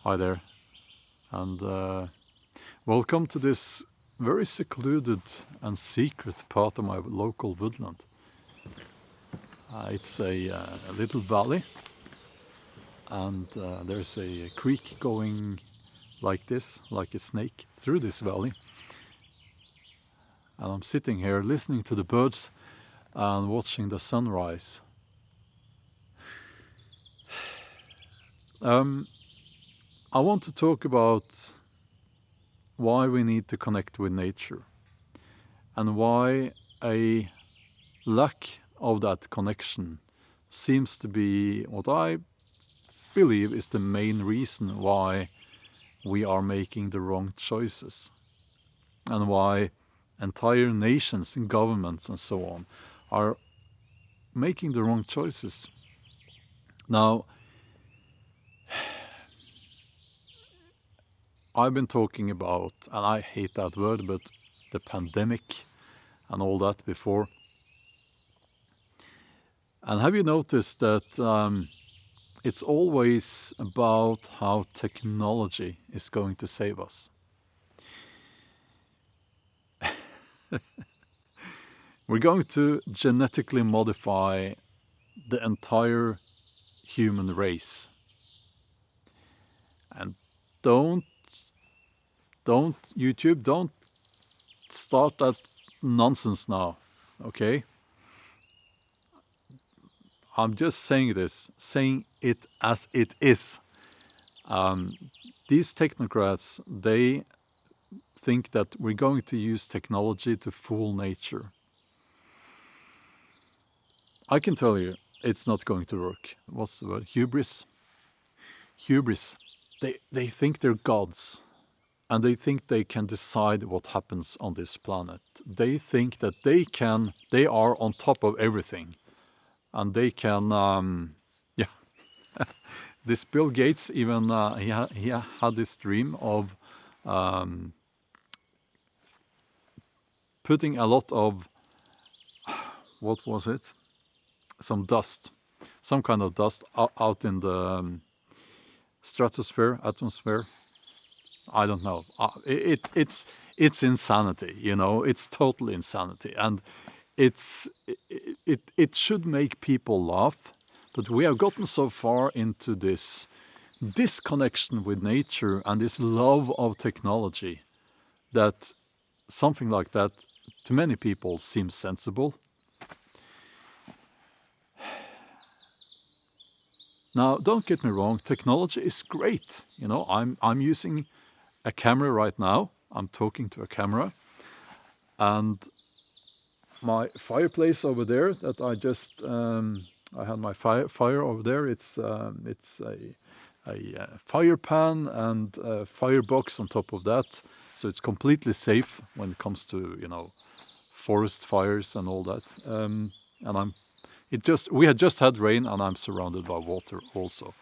Hi there, and welcome to this very secluded and secret part of my local woodland. It's a little valley, and there's a creek going like this, like a snake, through this valley. And I'm sitting here listening to the birds and watching the sunrise. I want to talk about why we need to connect with nature and why a lack of that connection seems to be what I believe is the main reason why we are making the wrong choices and why entire nations and governments and so on are making the wrong choices. Now, I've been talking about, and I hate that word, but the pandemic and all that before. And have you noticed that it's always about how technology is going to save us? We're going to genetically modify the entire human race. And don't YouTube, don't start that nonsense now, okay? I'm just saying it as it is. These technocrats, they think that we're going to use technology to fool nature. I can tell you, it's not going to work. What's the word? Hubris. Hubris. They think they're gods. And they think they can decide what happens on this planet. They think that they are on top of everything. And they can, this Bill Gates even, he had this dream of putting a lot of, what was it? Some kind of dust out in the stratosphere, atmosphere. I don't know. It's insanity, you know. It's total insanity, and it should make people laugh. But we have gotten so far into this disconnection with nature and this love of technology that something like that, to many people, seems sensible. Now, don't get me wrong. Technology is great. You know, I'm using a camera right now. I'm talking to a camera, and my fireplace over there that I just I had my fire over there. It's a fire pan and a firebox on top of that, so it's completely safe when it comes to, you know, forest fires and all that. And we had just had rain, and I'm surrounded by water also.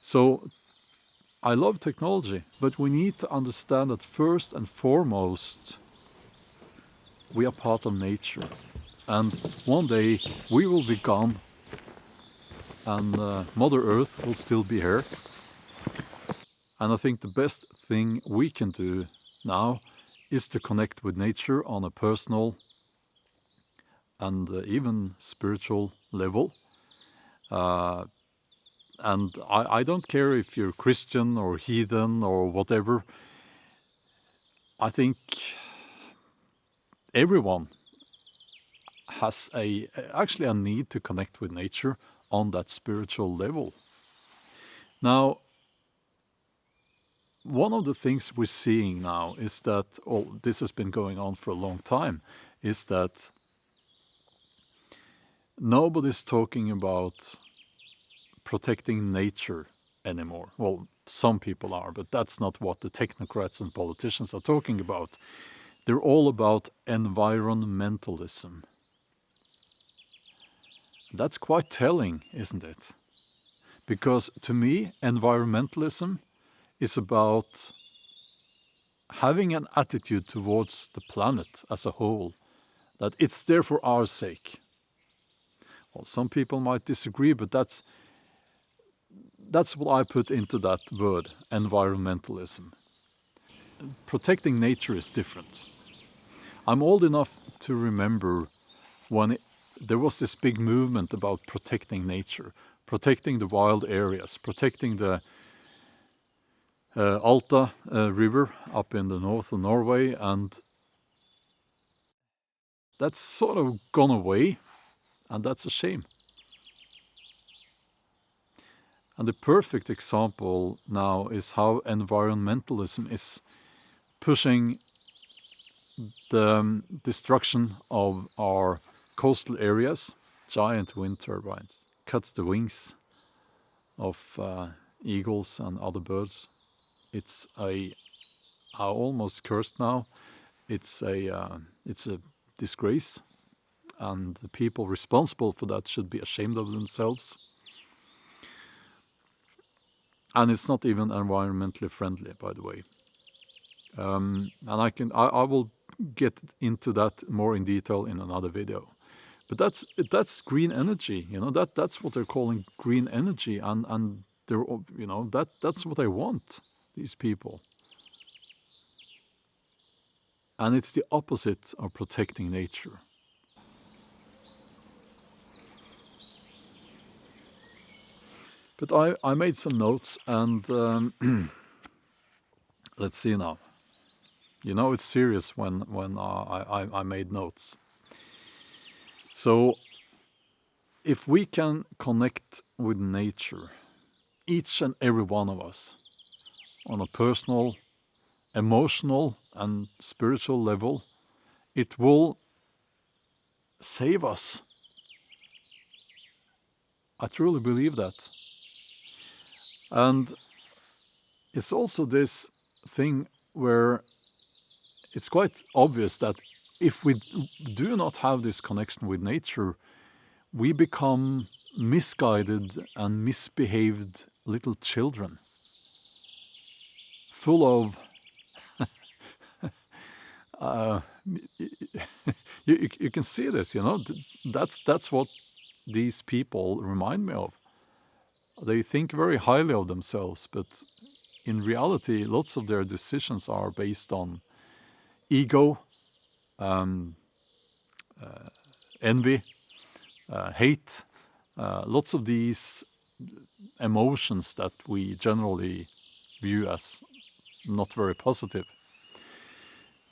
So I love technology, but we need to understand that first and foremost, we are part of nature. And one day we will be gone, and Mother Earth will still be here. And I think the best thing we can do now is to connect with nature on a personal and even spiritual level. And I don't care if you're Christian or heathen or whatever. I think everyone has actually a need to connect with nature on that spiritual level. Now, one of the things we're seeing now is that, this has been going on for a long time, is that nobody's talking about protecting nature anymore. Well, some people are, but that's not what the technocrats and politicians are talking about. They're all about environmentalism. That's quite telling, isn't it? Because to me, environmentalism is about having an attitude towards the planet as a whole, that it's there for our sake. Well, some people might disagree, but that's what I put into that word, environmentalism. Protecting nature is different. I'm old enough to remember when there was this big movement about protecting nature, protecting the wild areas, protecting the Alta river up in the north of Norway, and that's sort of gone away, and that's a shame. And the perfect example now is how environmentalism is pushing the destruction of our coastal areas. Giant wind turbines cuts the wings of eagles and other birds. It's I almost cursed now. It's a disgrace, and the people responsible for that should be ashamed of themselves. And it's not even environmentally friendly, by the way. And I will get into that more in detail in another video. But that's green energy, that's what they're calling green energy, and they're, that's what they want, these people. And it's the opposite of protecting nature. But I made some notes, and let's see now. It's serious when I made notes. So if we can connect with nature, each and every one of us, on a personal, emotional and spiritual level, it will save us. I truly believe that. And it's also this thing where it's quite obvious that if we do not have this connection with nature, we become misguided and misbehaved little children, full of you can see this, that's what these people remind me of. They think very highly of themselves, but in reality, lots of their decisions are based on ego, envy, hate, lots of these emotions that we generally view as not very positive.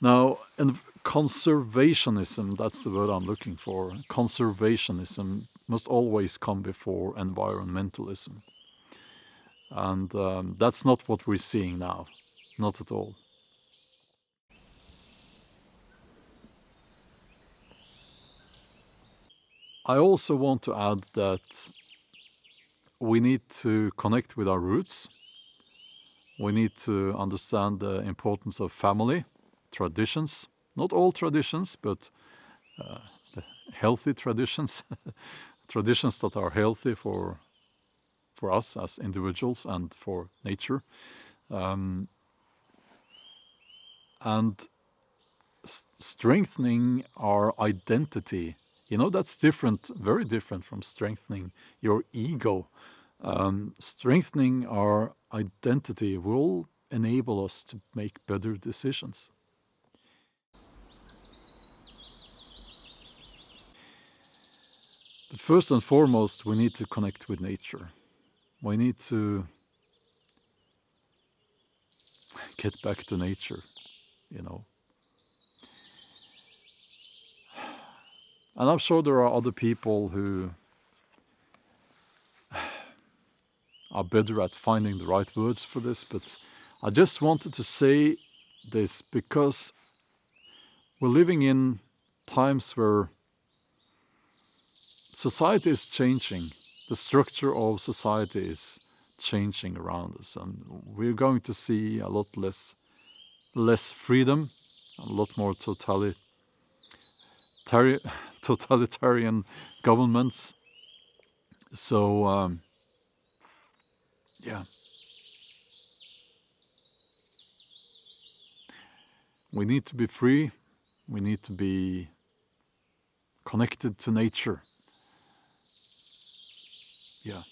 Now, and conservationism, that's the word I'm looking for. Conservationism must always come before environmentalism. And that's not what we're seeing now, not at all. I also want to add that we need to connect with our roots. We need to understand the importance of family, traditions, not all traditions, but the healthy traditions, traditions that are healthy for us as individuals and for nature. And strengthening our identity, that's different, very different from strengthening your ego. Strengthening our identity will enable us to make better decisions. But first and foremost, we need to connect with nature. We need to get back to nature, And I'm sure there are other people who are better at finding the right words for this, but I just wanted to say this because we're living in times where society is changing. The structure of society is changing around us, and we're going to see a lot less freedom, a lot more totalitarian governments. So we need to be free. We need to be connected to nature. Yeah,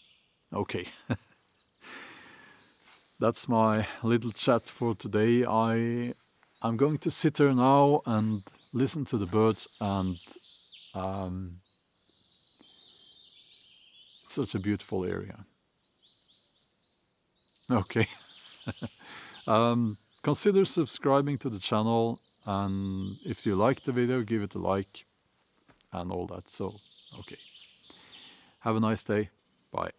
okay. that's my little chat for today. I'm going to sit here now and listen to the birds, and it's such a beautiful area. Okay. Consider subscribing to the channel, and if you like the video, give it a like and all that. So, okay. Have a nice day. Bye.